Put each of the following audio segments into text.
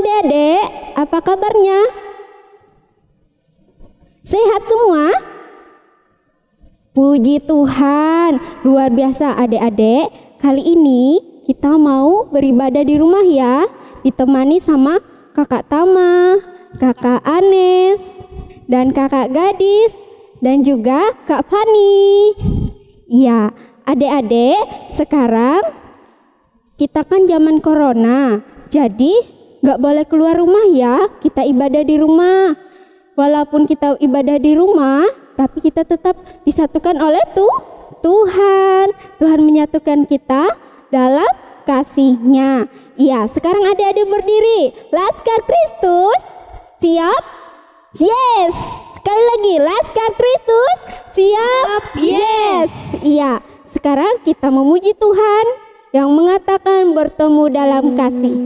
adik-adik, apa kabarnya? Sehat semua? Puji Tuhan, luar biasa adik-adik. Kali ini kita mau beribadah di rumah ya, ditemani sama kakak Tama, kakak Anes, dan kakak Gadis, dan juga kak Fani. Iya, adik-adik, sekarang kita kan zaman corona, jadi gak boleh keluar rumah ya, kita ibadah di rumah. Walaupun kita ibadah di rumah, tapi kita tetap disatukan oleh Tuhan. Tuhan menyatukan kita dalam kasih-Nya. Iya, sekarang adik-adik berdiri. Laskar Kristus, siap? Yes. Sekali lagi, Laskar Kristus, siap? Yes. Iya, sekarang kita memuji Tuhan yang mengatakan bertemu dalam kasih.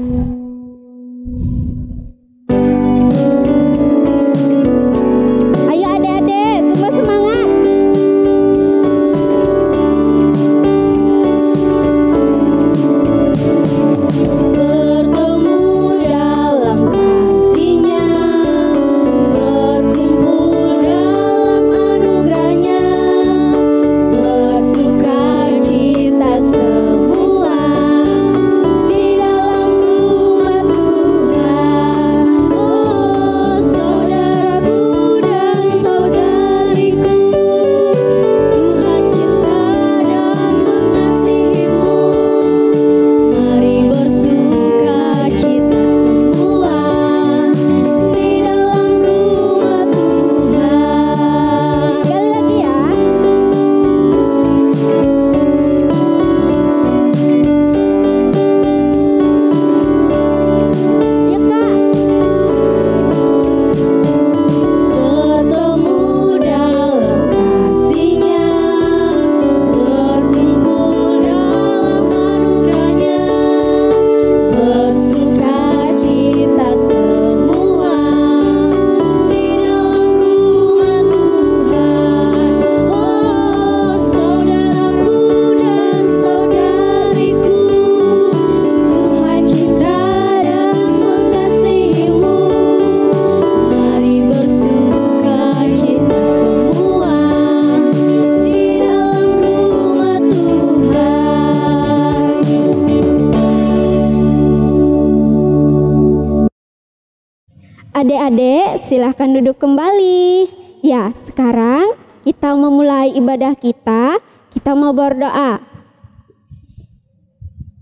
Adik-adik, silahkan duduk kembali. Ya, sekarang kita memulai ibadah kita. Kita mau berdoa.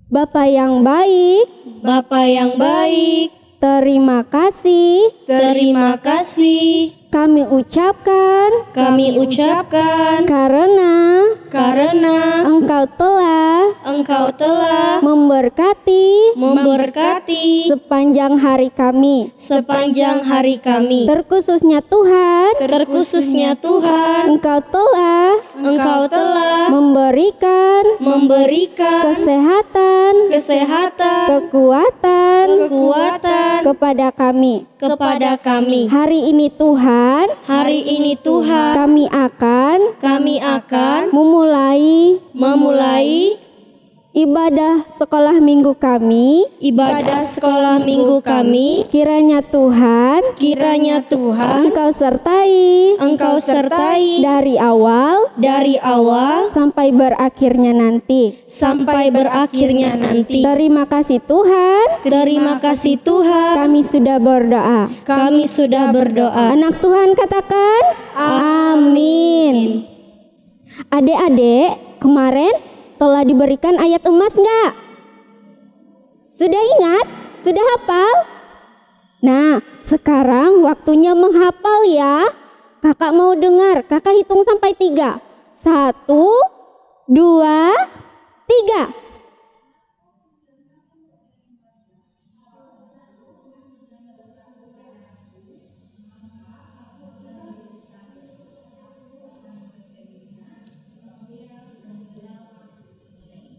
Bapa yang baik, terima kasih kami ucapkan karena Engkau telah memberkati sepanjang hari kami. Terkhususnya Tuhan, Engkau telah memberikan kesehatan, kekuatan kepada kami. Hari ini Tuhan, kami akan memulai ibadah sekolah minggu kami. Kiranya Tuhan Engkau sertai dari awal sampai berakhirnya nanti. Terima kasih Tuhan. Kami sudah berdoa. Anak Tuhan katakan amin. Adik-adik, kemarin telah diberikan ayat emas enggak? Sudah ingat? Sudah hafal? Nah, sekarang waktunya menghafal ya. Kakak mau dengar, kakak hitung sampai 3. 1, 2, 3.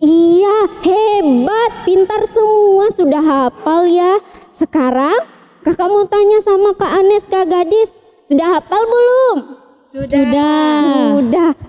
Iya, hebat, pintar semua, sudah hafal ya. Sekarang kakak mau tanya sama Kak Anes, Kak Gadis, sudah hafal belum? Sudah.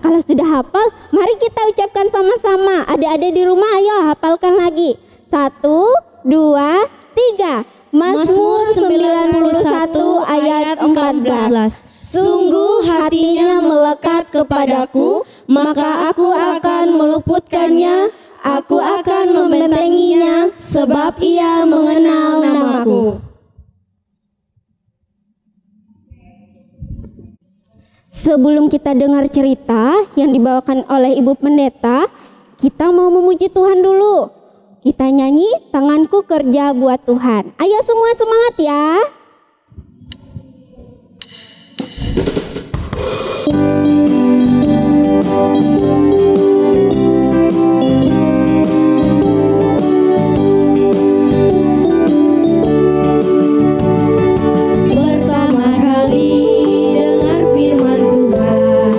Kalau sudah hafal, mari kita ucapkan sama-sama. Adik-adik di rumah, ayo hafalkan lagi. 1, 2, 3. Mazmur 91 ayat 14. Sungguh hatinya melekat kepadaku, maka aku akan meluputkannya, aku akan membentenginya, sebab ia mengenal namaku. Sebelum kita dengar cerita yang dibawakan oleh Ibu Pendeta, kita mau memuji Tuhan dulu. Kita nyanyi Tanganku Kerja Buat Tuhan. Ayo semua semangat ya. Pertama kali dengar firman Tuhan,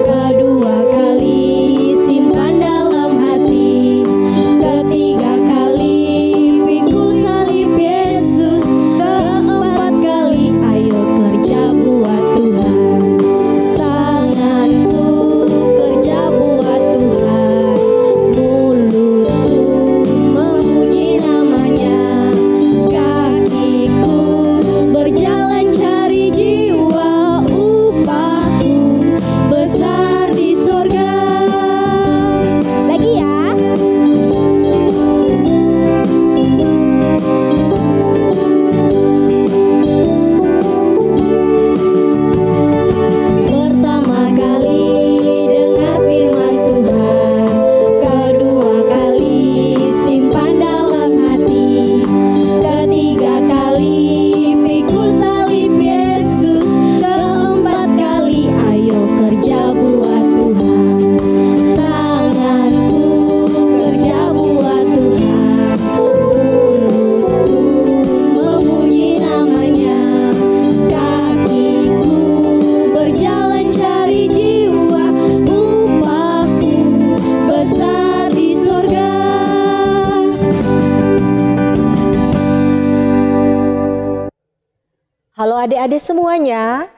kedua kali simpan dalam hati, ketiga kali pikul salib Yesus, keempat kali ayo kerja buat Tuhan. Tanganku kerja buat Tuhan, mulutku memuji namanya, kakiku berjalan cari jiwa, upahku besar di sorga. Lagi ya. Pertama kali dengar firman Tuhan, kedua kali simpan dalam hati, ketiga kali pikul salib Yesus, keempat kali ayo kerja buat Tuhan. Tanganku kerja buat Tuhan, mulutku memuji namanya, kakiku berjalan cari jiwa, upahku besar di sorga. Halo adik-adik semuanya,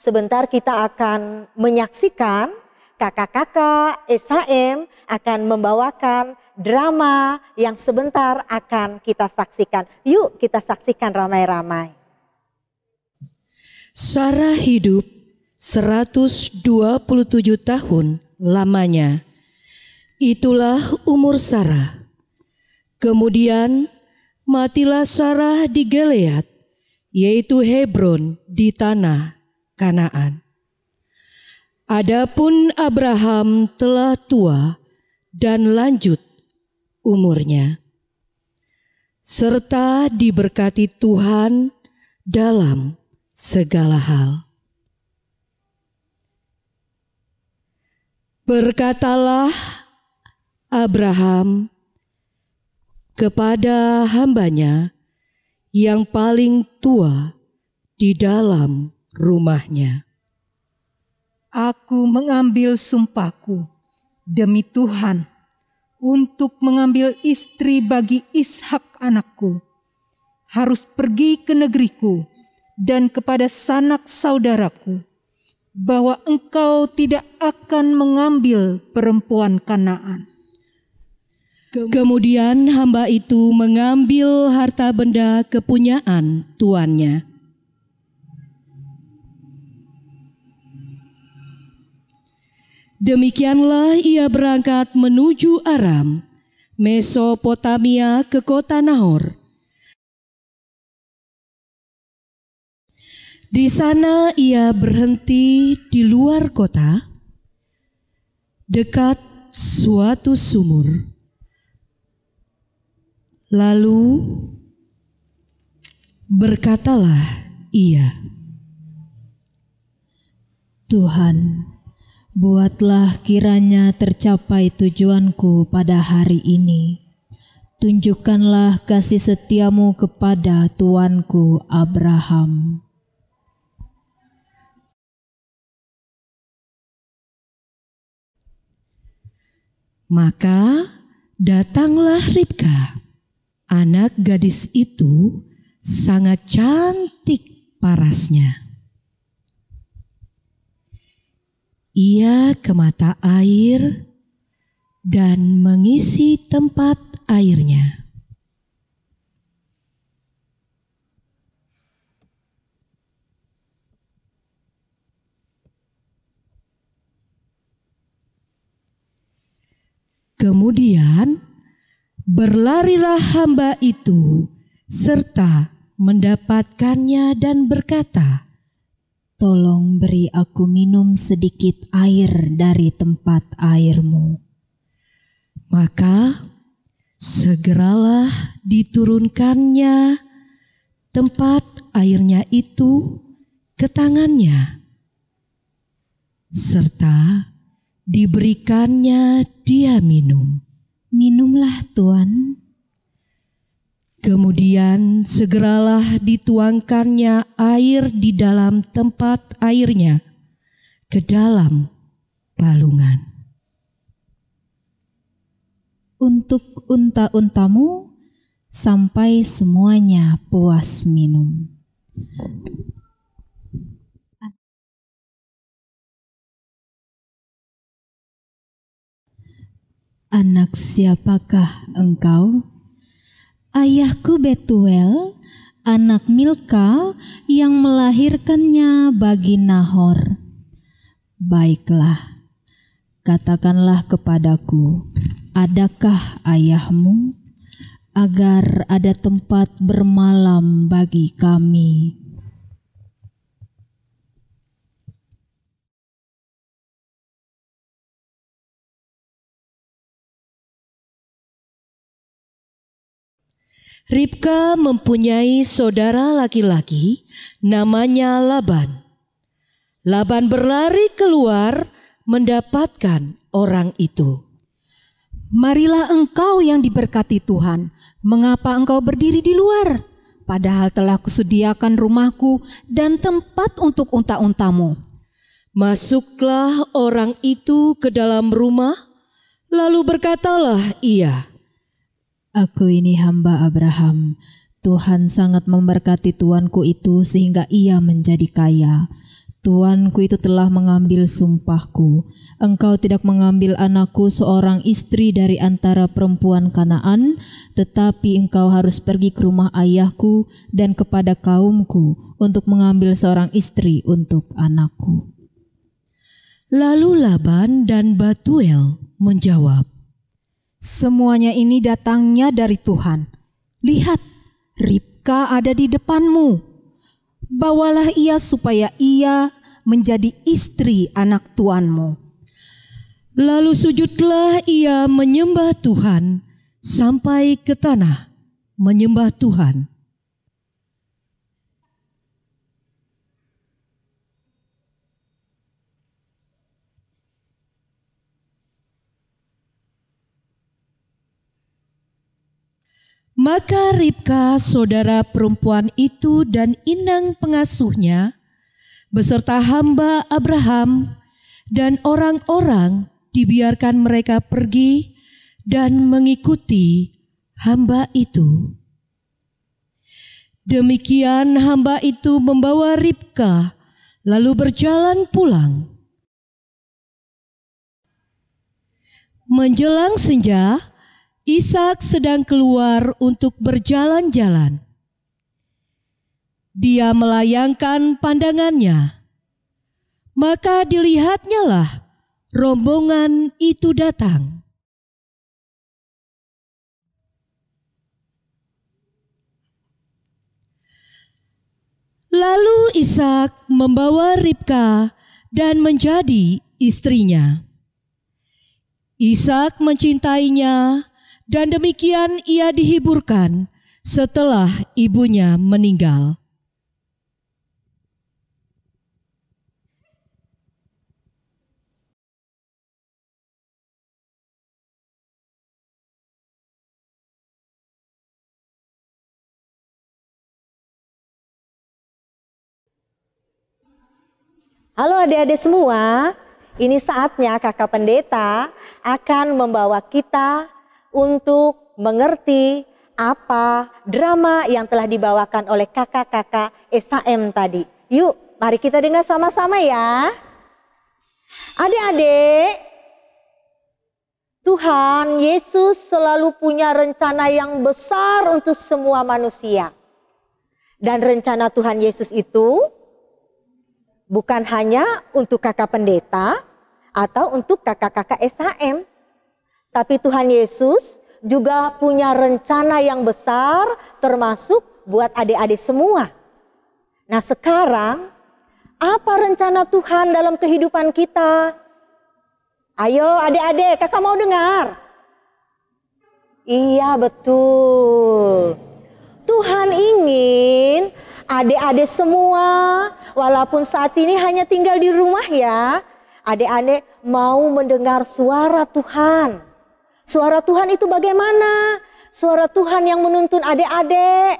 sebentar kita akan menyaksikan kakak-kakak SHM akan membawakan drama yang sebentar akan kita saksikan. Yuk kita saksikan ramai-ramai. Sarah hidup 127 tahun lamanya. Itulah umur Sarah. Kemudian matilah Sarah di Gilead, yaitu Hebron di tanah Kanaan. Adapun Abraham telah tua dan lanjut umurnya, serta diberkati Tuhan dalam segala hal. Berkatalah Abraham kepada hambanya yang paling tua di dalam rumahnya, Aku mengambil sumpahku demi Tuhan untuk mengambil istri bagi Ishak anakku. Harus pergi ke negeriku dan kepada sanak saudaraku, bahwa engkau tidak akan mengambil perempuan Kanaan. Kemudian hamba itu mengambil harta benda kepunyaan tuannya. Demikianlah ia berangkat menuju Aram, Mesopotamia, ke kota Nahor. Di sana ia berhenti di luar kota, dekat suatu sumur. Lalu berkatalah ia, Tuhan, buatlah kiranya tercapai tujuanku pada hari ini. Tunjukkanlah kasih setiamu kepada tuanku Abraham. Maka datanglah Ribka, anak gadis itu sangat cantik parasnya. Ia ke mata air dan mengisi tempat airnya. Kemudian berlarilah hamba itu serta mendapatkannya dan berkata, "Tolong beri aku minum sedikit air dari tempat airmu." Maka segeralah diturunkannya tempat airnya itu ke tangannya, serta diberikannya dia minum. "Minumlah, Tuan." Kemudian segeralah dituangkannya air di dalam tempat airnya ke dalam balungan. "Untuk unta-untamu sampai semuanya puas minum." "Anak siapakah engkau?" "Ayahku Betuel, anak Milka yang melahirkannya bagi Nahor." "Baiklah, katakanlah kepadaku, adakah ayahmu, agar ada tempat bermalam bagi kami." Ribka mempunyai saudara laki-laki namanya Laban. Laban berlari keluar mendapatkan orang itu. Marilah engkau yang diberkati Tuhan, mengapa engkau berdiri di luar? Padahal telah kusediakan rumahku dan tempat untuk unta-untamu. Masuklah orang itu ke dalam rumah, lalu berkatalah ia, "Aku ini hamba Abraham. Tuhan sangat memberkati tuanku itu sehingga ia menjadi kaya. Tuanku itu telah mengambil sumpahku. Engkau tidak mengambil anakku seorang istri dari antara perempuan Kanaan, tetapi engkau harus pergi ke rumah ayahku dan kepada kaumku untuk mengambil seorang istri untuk anakku." Lalu Laban dan Batuel menjawab, Semuanya ini datangnya dari Tuhan. Lihat, Ribka ada di depanmu. Bawalah ia supaya ia menjadi istri anak tuanmu. Lalu sujudlah ia menyembah Tuhan sampai ke tanah, menyembah Tuhan. Maka Ribka saudara perempuan itu dan inang pengasuhnya beserta hamba Abraham dan orang-orang dibiarkan mereka pergi dan mengikuti hamba itu. Demikian hamba itu membawa Ribka lalu berjalan pulang. Menjelang senja, Ishak sedang keluar untuk berjalan-jalan. Dia melayangkan pandangannya, maka dilihatnyalah rombongan itu datang. Lalu Ishak membawa Ribka dan menjadi istrinya. Ishak mencintainya, dan demikian ia dihiburkan setelah ibunya meninggal. Halo adik-adik semua, ini saatnya kakak pendeta akan membawa kita untuk mengerti apa drama yang telah dibawakan oleh kakak-kakak SHM tadi. Yuk, mari kita dengar sama-sama ya. Adik-adik, Tuhan Yesus selalu punya rencana yang besar untuk semua manusia. Dan rencana Tuhan Yesus itu bukan hanya untuk kakak pendeta atau untuk kakak-kakak SHM. Tapi Tuhan Yesus juga punya rencana yang besar termasuk buat adik-adik semua. Nah sekarang, apa rencana Tuhan dalam kehidupan kita? Ayo adik-adik, kakak mau dengar. Iya betul. Tuhan ingin adik-adik semua, walaupun saat ini hanya tinggal di rumah ya, adik-adik mau mendengar suara Tuhan. Suara Tuhan itu bagaimana? Suara Tuhan yang menuntun adik-adik.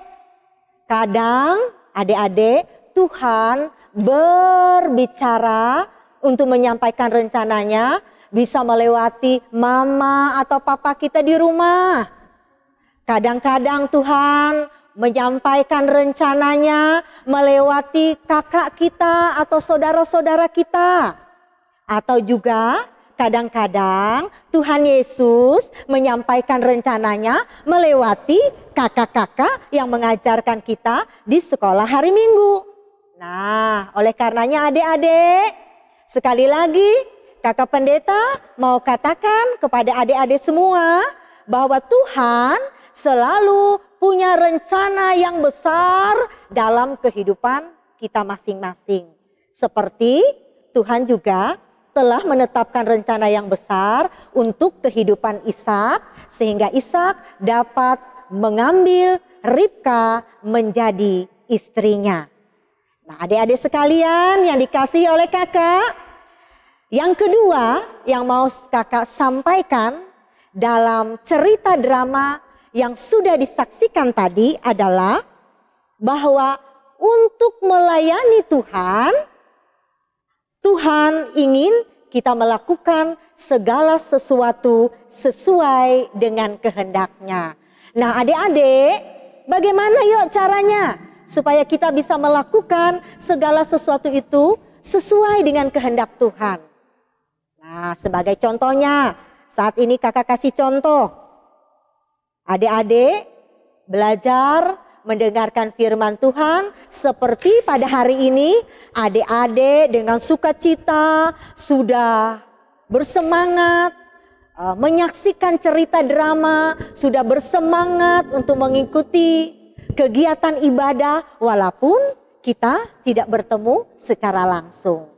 Kadang adik-adik Tuhan berbicara untuk menyampaikan rencananya bisa melewati mama atau papa kita di rumah. Kadang-kadang Tuhan menyampaikan rencananya melewati kakak kita atau saudara-saudara kita. Atau juga kadang-kadang Tuhan Yesus menyampaikan rencananya melewati kakak-kakak yang mengajarkan kita di sekolah hari Minggu. Nah, oleh karenanya adik-adik, sekali lagi kakak pendeta mau katakan kepada adik-adik semua bahwa Tuhan selalu punya rencana yang besar dalam kehidupan kita masing-masing. Seperti Tuhan juga telah menetapkan rencana yang besar untuk kehidupan Ishak, sehingga Ishak dapat mengambil Ribka menjadi istrinya. Nah adik-adik sekalian yang dikasihi oleh kakak, yang kedua yang mau kakak sampaikan dalam cerita drama yang sudah disaksikan tadi adalah bahwa untuk melayani Tuhan, Tuhan ingin kita melakukan segala sesuatu sesuai dengan kehendaknya. Nah adik-adik, bagaimana yuk caranya supaya kita bisa melakukan segala sesuatu itu sesuai dengan kehendak Tuhan? Nah sebagai contohnya, saat ini kakak kasih contoh. Adik-adik belajar mendengarkan firman Tuhan seperti pada hari ini adik-adik dengan sukacita sudah bersemangat menyaksikan cerita drama, sudah bersemangat untuk mengikuti kegiatan ibadah walaupun kita tidak bertemu secara langsung.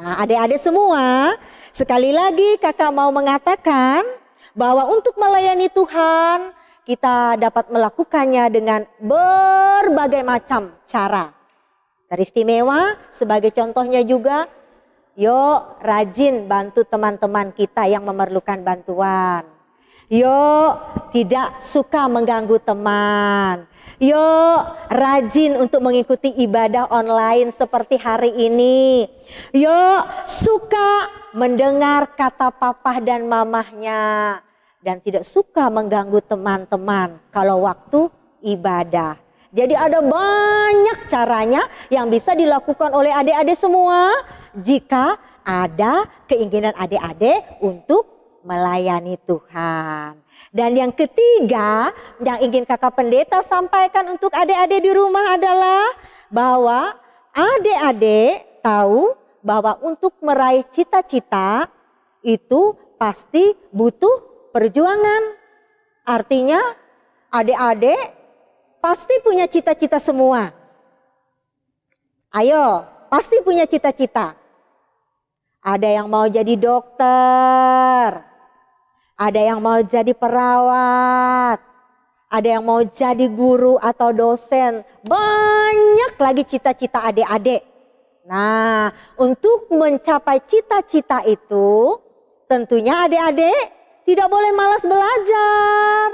Nah adik-adik semua, sekali lagi kakak mau mengatakan bahwa untuk melayani Tuhan, kita dapat melakukannya dengan berbagai macam cara. Teristimewa sebagai contohnya juga, yuk rajin bantu teman-teman kita yang memerlukan bantuan. Yuk tidak suka mengganggu teman. Yuk rajin untuk mengikuti ibadah online seperti hari ini. Yuk suka mendengar kata papa dan mamahnya. Dan tidak suka mengganggu teman-teman kalau waktu ibadah. Jadi ada banyak caranya yang bisa dilakukan oleh adik-adik semua jika ada keinginan adik-adik untuk melayani Tuhan. Dan yang ketiga yang ingin kakak pendeta sampaikan untuk adik-adik di rumah adalah bahwa adik-adik tahu bahwa untuk meraih cita-cita itu pasti butuh perjuangan. Artinya adik-adik pasti punya cita-cita semua. Ayo, pasti punya cita-cita. Ada yang mau jadi dokter, ada yang mau jadi perawat, ada yang mau jadi guru atau dosen. Banyak lagi cita-cita adik-adik. Nah, untuk mencapai cita-cita itu tentunya adik-adik tidak boleh malas belajar.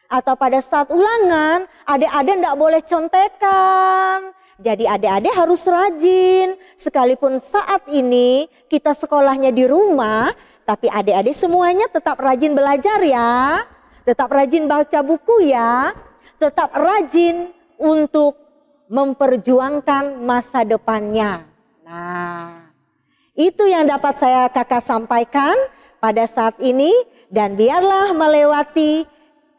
Atau pada saat ulangan, adik-adik tidak boleh contekan. Jadi adik-adik harus rajin. Sekalipun saat ini kita sekolahnya di rumah, tapi adik-adik semuanya tetap rajin belajar ya. Tetap rajin baca buku ya. Tetap rajin untuk memperjuangkan masa depannya. Nah, itu yang dapat saya kakak sampaikan pada saat ini, dan biarlah melewati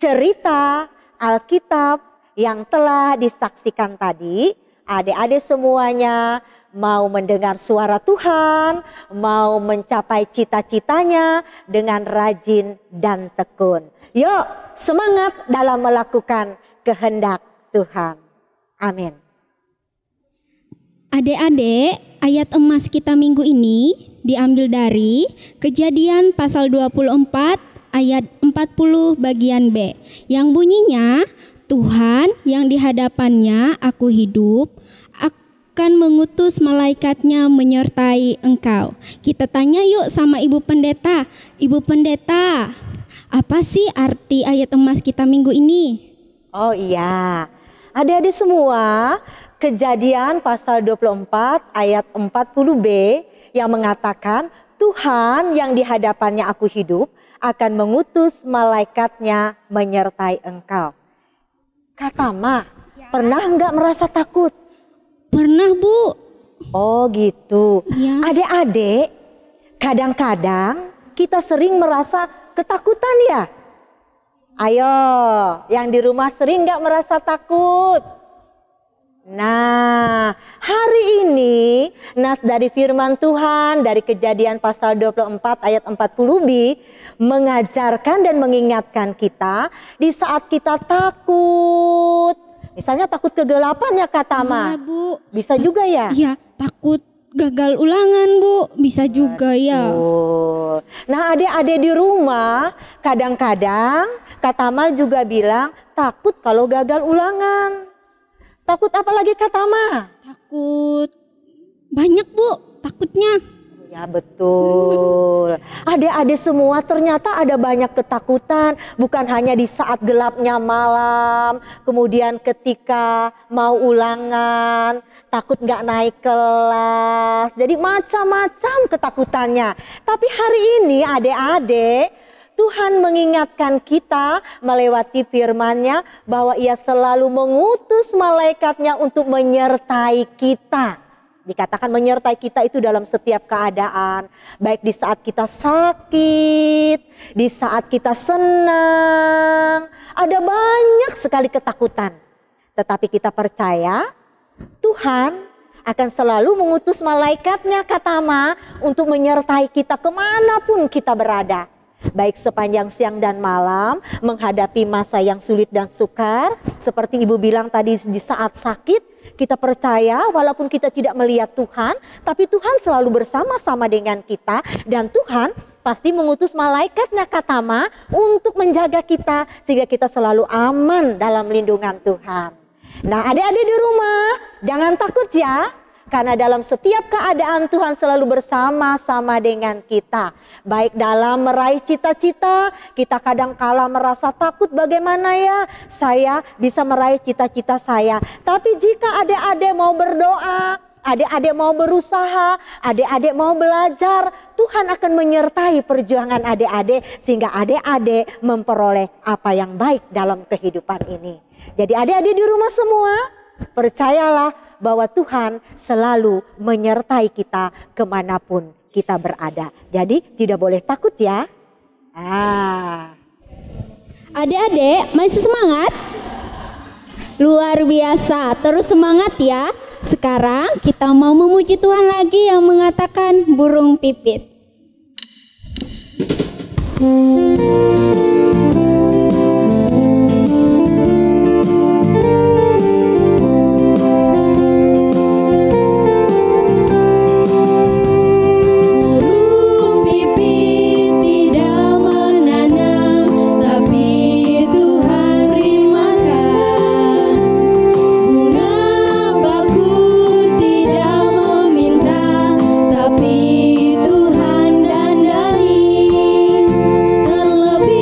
cerita Alkitab yang telah disaksikan tadi, adik-adik semuanya mau mendengar suara Tuhan, mau mencapai cita-citanya dengan rajin dan tekun. Yuk, semangat dalam melakukan kehendak Tuhan. Amin. Adik-adik, ayat emas kita minggu ini diambil dari Kejadian pasal 24 ayat 40 bagian B, yang bunyinya, Tuhan yang di hadapannya aku hidup akan mengutus malaikatnya menyertai engkau. Kita tanya yuk sama Ibu Pendeta. Ibu Pendeta, apa sih arti ayat emas kita minggu ini? Oh iya, adik-adik semua, Kejadian pasal 24 ayat 40b yang mengatakan Tuhan yang di hadapannya aku hidup akan mengutus malaikatnya menyertai engkau. Kak Tama, pernah enggak merasa takut? Pernah, Bu. Oh gitu. Ya. Adik-adik, kadang-kadang kita sering merasa ketakutan ya. Ayo, yang di rumah sering enggak merasa takut? Nah, hari ini nas dari firman Tuhan dari Kejadian pasal 24 ayat 40b mengajarkan dan mengingatkan kita di saat kita takut. Misalnya takut kegelapan ya Kak Tama. Iya, Bu. Bisa juga ya? Iya, takut gagal ulangan, Bu. Bisa juga ya. Betul. Nah, adik-adik di rumah kadang-kadang Kak Tama juga bilang takut kalau gagal ulangan. Takut apa lagi Kak Tama? Takut banyak, Bu, takutnya. Ya betul. Adik-adik semua ternyata ada banyak ketakutan. Bukan hanya di saat gelapnya malam. Kemudian ketika mau ulangan. Takut gak naik kelas. Jadi macam-macam ketakutannya. Tapi hari ini adik-adik, Tuhan mengingatkan kita melewati firman-Nya bahwa Ia selalu mengutus malaikatnya untuk menyertai kita. Dikatakan menyertai kita itu dalam setiap keadaan. Baik di saat kita sakit, di saat kita senang. Ada banyak sekali ketakutan. Tetapi kita percaya Tuhan akan selalu mengutus malaikatnya Kak Tama untuk menyertai kita kemanapun kita berada. Baik sepanjang siang dan malam menghadapi masa yang sulit dan sukar. Seperti Ibu bilang tadi di saat sakit, kita percaya walaupun kita tidak melihat Tuhan, tapi Tuhan selalu bersama-sama dengan kita. Dan Tuhan pasti mengutus malaikatnya Kak Tama untuk menjaga kita sehingga kita selalu aman dalam lindungan Tuhan. Nah adik-adik di rumah jangan takut ya. Karena dalam setiap keadaan Tuhan selalu bersama-sama dengan kita. Baik dalam meraih cita-cita, kita kadang kala merasa takut bagaimana ya saya bisa meraih cita-cita saya. Tapi jika adik-adik mau berdoa, adik-adik mau berusaha, adik-adik mau belajar, Tuhan akan menyertai perjuangan adik-adik sehingga adik-adik memperoleh apa yang baik dalam kehidupan ini. Jadi adik-adik di rumah semua, percayalah bahwa Tuhan selalu menyertai kita kemanapun kita berada. Jadi tidak boleh takut ya. Adik-adik masih semangat? Luar biasa, terus semangat ya. Sekarang kita mau memuji Tuhan lagi yang mengatakan burung pipit. Terlebih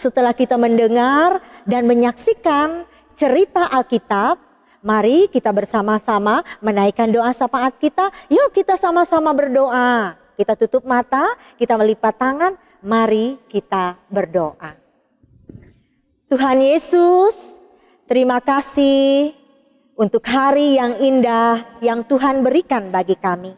setelah kita mendengar dan menyaksikan cerita Alkitab, mari kita bersama-sama menaikkan doa syafaat kita. Yuk kita sama-sama berdoa. Kita tutup mata, kita melipat tangan, mari kita berdoa. Tuhan Yesus, terima kasih untuk hari yang indah yang Tuhan berikan bagi kami.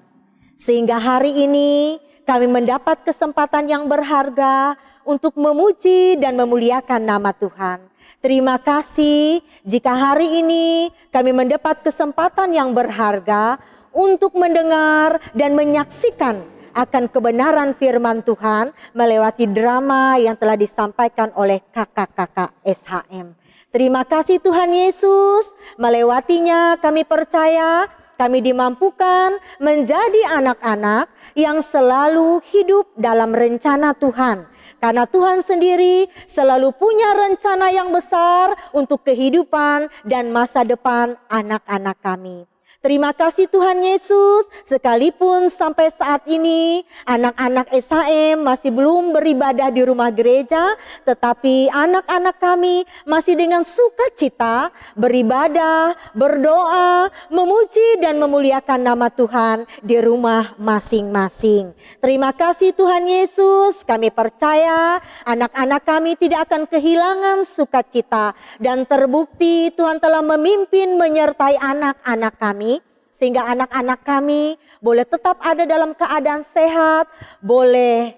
Sehingga hari ini kami mendapat kesempatan yang berharga untuk memuji dan memuliakan nama Tuhan. Terima kasih jika hari ini kami mendapat kesempatan yang berharga untuk mendengar dan menyaksikan akan kebenaran firman Tuhan melewati drama yang telah disampaikan oleh kakak-kakak SHM. Terima kasih Tuhan Yesus, melewatinya kami percaya kami dimampukan menjadi anak-anak yang selalu hidup dalam rencana Tuhan. Karena Tuhan sendiri selalu punya rencana yang besar untuk kehidupan dan masa depan anak-anak kami. Terima kasih Tuhan Yesus, sekalipun sampai saat ini anak-anak SHM masih belum beribadah di rumah gereja, tetapi anak-anak kami masih dengan sukacita beribadah, berdoa, memuji dan memuliakan nama Tuhan di rumah masing-masing. Terima kasih Tuhan Yesus, kami percaya anak-anak kami tidak akan kehilangan sukacita dan terbukti Tuhan telah memimpin menyertai anak-anak kami. Sehingga anak-anak kami boleh tetap ada dalam keadaan sehat, boleh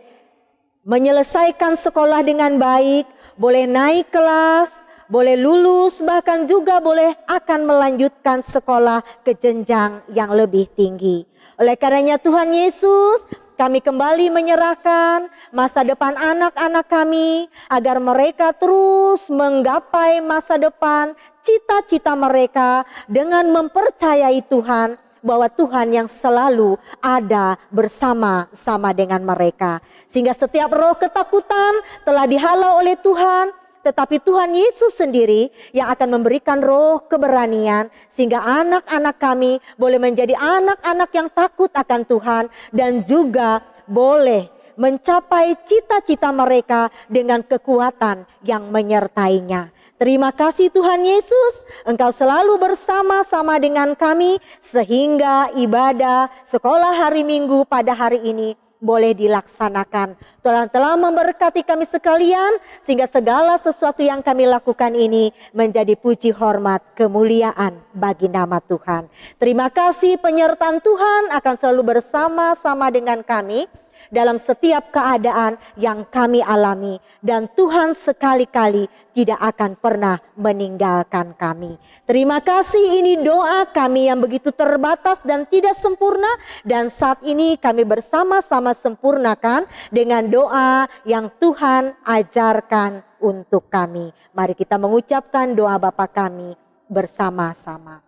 menyelesaikan sekolah dengan baik, boleh naik kelas, boleh lulus, bahkan juga boleh akan melanjutkan sekolah ke jenjang yang lebih tinggi. Oleh karenanya Tuhan Yesus, kami kembali menyerahkan masa depan anak-anak kami agar mereka terus menggapai masa depan, cita-cita mereka dengan mempercayai Tuhan bahwa Tuhan yang selalu ada bersama-sama dengan mereka. Sehingga setiap roh ketakutan telah dihalau oleh Tuhan, tetapi Tuhan Yesus sendiri yang akan memberikan roh keberanian sehingga anak-anak kami boleh menjadi anak-anak yang takut akan Tuhan dan juga boleh mencapai cita-cita mereka dengan kekuatan yang menyertainya. Terima kasih Tuhan Yesus, Engkau selalu bersama-sama dengan kami sehingga ibadah sekolah hari Minggu pada hari ini boleh dilaksanakan. Tuhan telah memberkati kami sekalian sehingga segala sesuatu yang kami lakukan ini menjadi puji hormat kemuliaan bagi nama Tuhan. Terima kasih penyertaan Tuhan akan selalu bersama-sama dengan kami dalam setiap keadaan yang kami alami, dan Tuhan sekali-kali tidak akan pernah meninggalkan kami. Terima kasih, ini doa kami yang begitu terbatas dan tidak sempurna, dan saat ini kami bersama-sama sempurnakan dengan doa yang Tuhan ajarkan untuk kami. Mari kita mengucapkan doa Bapa kami bersama-sama.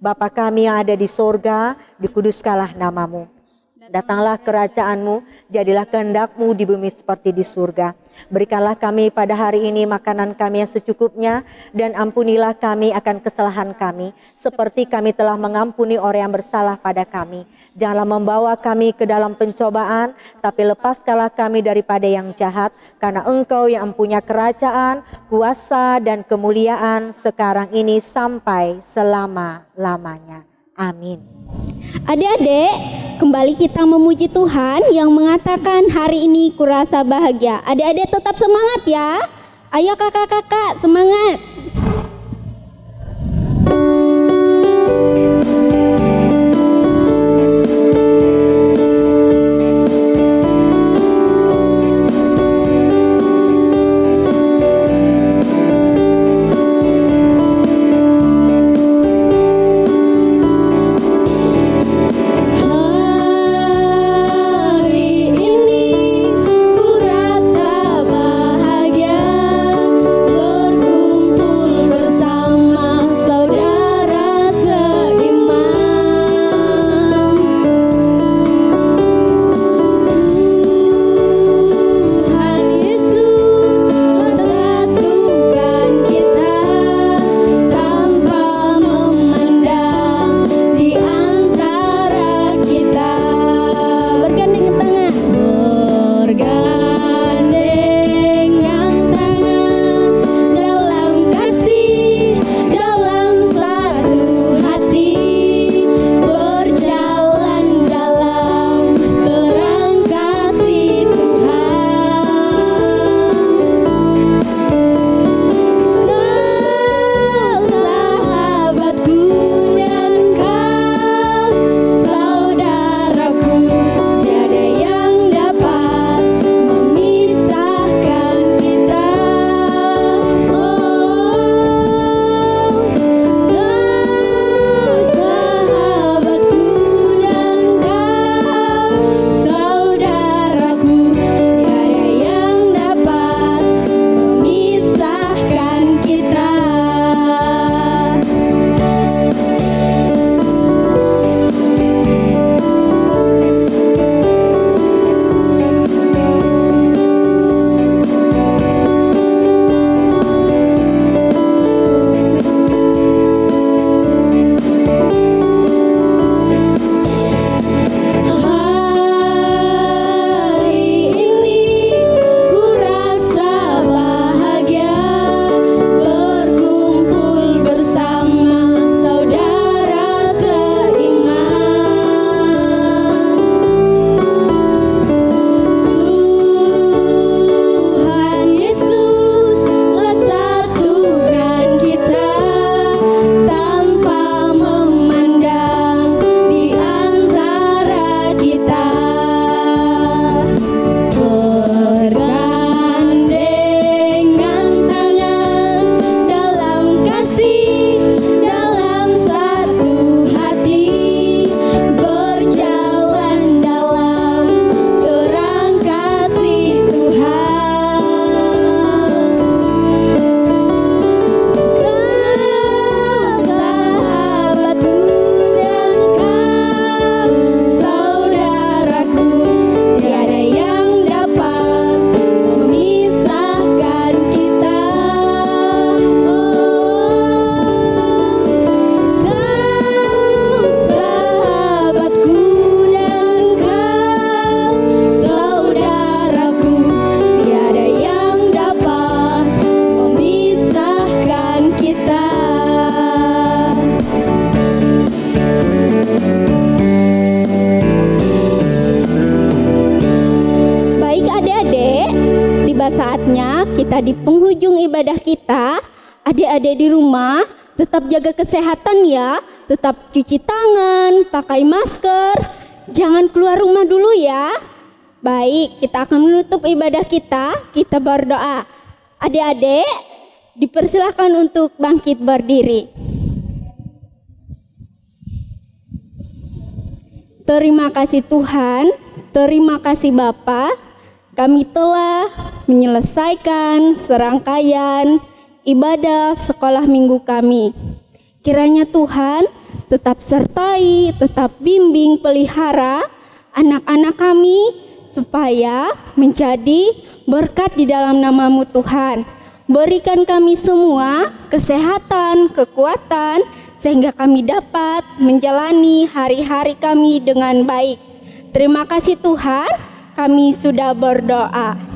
Bapa kami yang ada di sorga, dikuduskanlah namamu. Datanglah kerajaan-Mu, jadilah kehendak-Mu di bumi seperti di surga. Berikanlah kami pada hari ini makanan kami yang secukupnya, dan ampunilah kami akan kesalahan kami, seperti kami telah mengampuni orang yang bersalah pada kami. Janganlah membawa kami ke dalam pencobaan, tapi lepaskanlah kami daripada yang jahat, karena Engkau yang mempunyai kerajaan, kuasa, dan kemuliaan sekarang ini sampai selama-lamanya. Amin. Adik-adik, kembali kita memuji Tuhan yang mengatakan hari ini kurasa bahagia. Adik-adik tetap semangat ya. Ayo kakak-kakak semangat. Kurasa bahagia berkumpul tiba saatnya kita di penghujung ibadah kita. Adik-adik di rumah tetap jaga kesehatan ya, tetap cuci tangan, pakai masker, jangan keluar rumah dulu ya. Baik, kita akan menutup ibadah kita berdoa. Adik-adik dipersilakan untuk bangkit berdiri. Terima kasih Tuhan, terima kasih Bapa, kami telah menyelesaikan serangkaian ibadah sekolah minggu kami. Kiranya Tuhan tetap sertai, tetap bimbing, pelihara anak-anak kami supaya menjadi berkat di dalam nama-Mu Tuhan. Berikan kami semua kesehatan, kekuatan, sehingga kami dapat menjalani hari-hari kami dengan baik. Terima kasih Tuhan, kami sudah berdoa.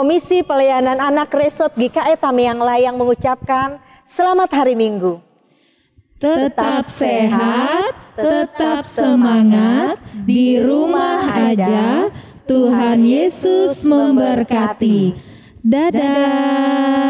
Komisi Pelayanan Anak Resort GKI Tamiang Layang mengucapkan selamat hari Minggu. Tetap sehat, tetap semangat, di rumah aja. Tuhan Yesus memberkati. Dadah.